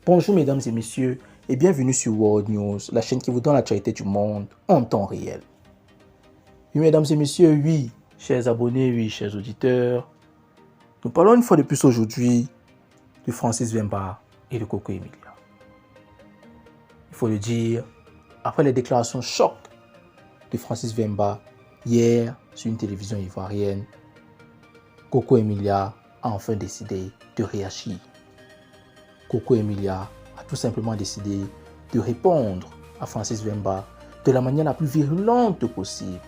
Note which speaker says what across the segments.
Speaker 1: Bonjour mesdames et messieurs et bienvenue sur World News, la chaîne qui vous donne l'actualité du monde en temps réel. Oui mesdames et messieurs, oui, chers abonnés, oui, chers auditeurs, nous parlons une fois de plus aujourd'hui de Francis Wemba et de Coco Emilia. Il faut le dire, après les déclarations choc de Francis Wemba hier sur une télévision ivoirienne, Coco Emilia a enfin décidé de réagir. Coco Emilia a tout simplement décidé de répondre à Francis Wemba de la manière la plus virulente possible.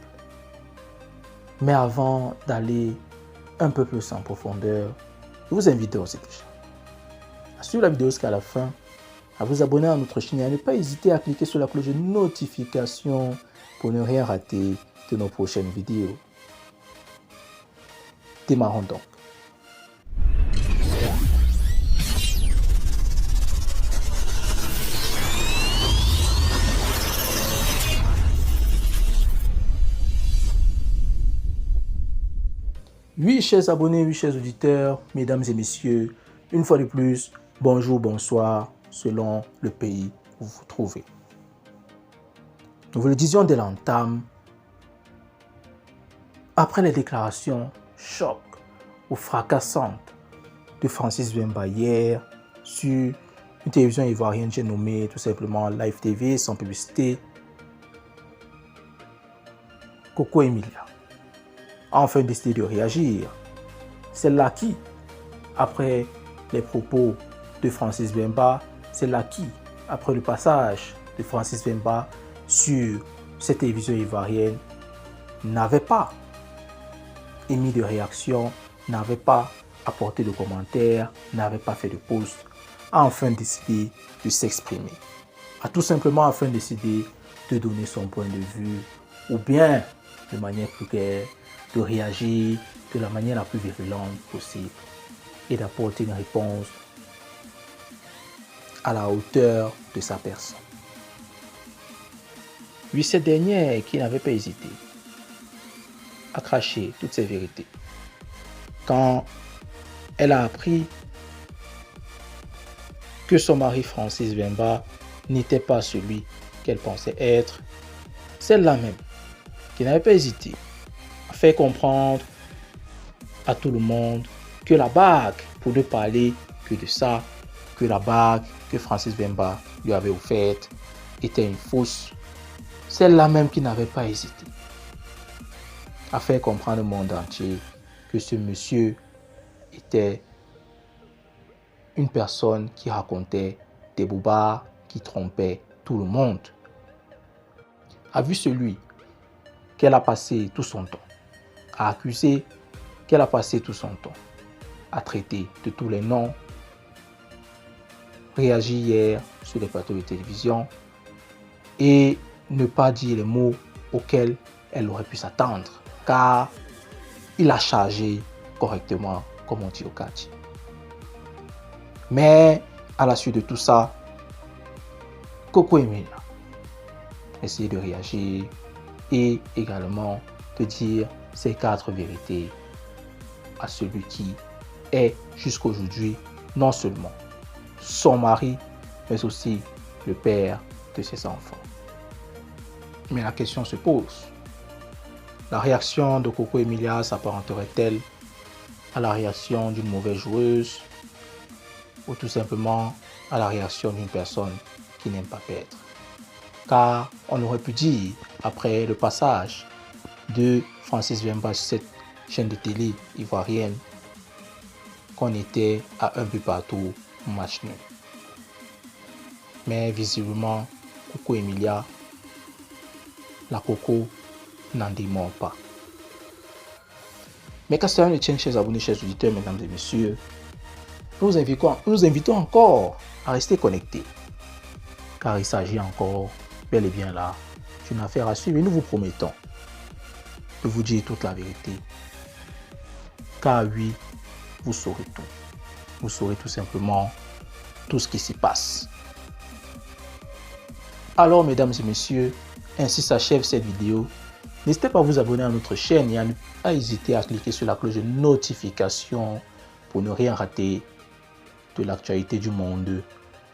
Speaker 1: Mais avant d'aller un peu plus en profondeur, je vous invite d'ores et déjà à suivre la vidéo jusqu'à la fin, à vous abonner à notre chaîne et à ne pas hésiter à cliquer sur la cloche de notification pour ne rien rater de nos prochaines vidéos. Démarrons donc. Oui, chers abonnés, oui, chers auditeurs, mesdames et messieurs, une fois de plus, bonjour, bonsoir, selon le pays où vous vous trouvez. Nous vous le disions dès l'entame, après les déclarations choc ou fracassantes de Francis Wemba hier sur une télévision ivoirienne, j'ai nommé tout simplement Live TV, sans publicité, Coco Emilia a enfin décidé de réagir. C'est là qui, après les propos de Francis Wemba, c'est là qui, après le passage de Francis Wemba sur cette télévision ivoirienne, n'avait pas émis de réaction, n'avait pas apporté de commentaires, n'avait pas fait de pause, a enfin décidé de s'exprimer. A tout simplement enfin décidé de donner son point de vue, ou bien de manière plus claire, de réagir de la manière la plus virulente possible et d'apporter une réponse à la hauteur de sa personne. Oui, cette dernière qui n'avait pas hésité à cracher toutes ses vérités quand elle a appris que son mari Francis Wemba n'était pas celui qu'elle pensait être, celle-là même qui n'avait pas hésité à faire comprendre à tout le monde que la bague, pour ne parler que de ça, que la bague que Francis Wemba lui avait offerte était une fausse. Celle-là même qui n'avait pas hésité à faire comprendre au monde entier que ce monsieur était une personne qui racontait des bobards, qui trompait tout le monde. A vu celui qu'elle a passé tout son temps à accuser, qu'elle a passé tout son temps à traiter de tous les noms, réagi hier sur les plateaux de télévision et ne pas dire les mots auxquels elle aurait pu s'attendre, car il a chargé correctement, comme on dit au quartier. Mais à la suite de tout ça, Coco Emilia a essayé de réagir et également de dire ces 4 vérités à celui qui est jusqu'aujourd'hui non seulement son mari, mais aussi le père de ses enfants. Mais la question se pose, la réaction de Coco Emilia s'apparenterait-elle à la réaction d'une mauvaise joueuse ou tout simplement à la réaction d'une personne qui n'aime pas perdre? Car on aurait pu dire, après le passage de Francis Wemba sur cette chaîne de télé ivoirienne, qu'on était à un but partout, match nul. Mais visiblement, Coco Emilia, la Coco, n'en démord pas. Mais qu'à cela ne tienne, chers abonnés, chers auditeurs, mesdames et messieurs, nous vous invitons encore à rester connectés, car il s'agit encore, bel et bien là, d'une affaire à suivre et nous vous promettons de vous dire toute la vérité. Car oui, vous saurez tout. Vous saurez tout simplement tout ce qui s'y passe. Alors, mesdames et messieurs, ainsi s'achève cette vidéo. N'hésitez pas à vous abonner à notre chaîne et à ne pas hésiter à cliquer sur la cloche de notification pour ne rien rater de l'actualité du monde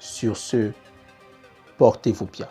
Speaker 1: Sur ce, portez-vous bien.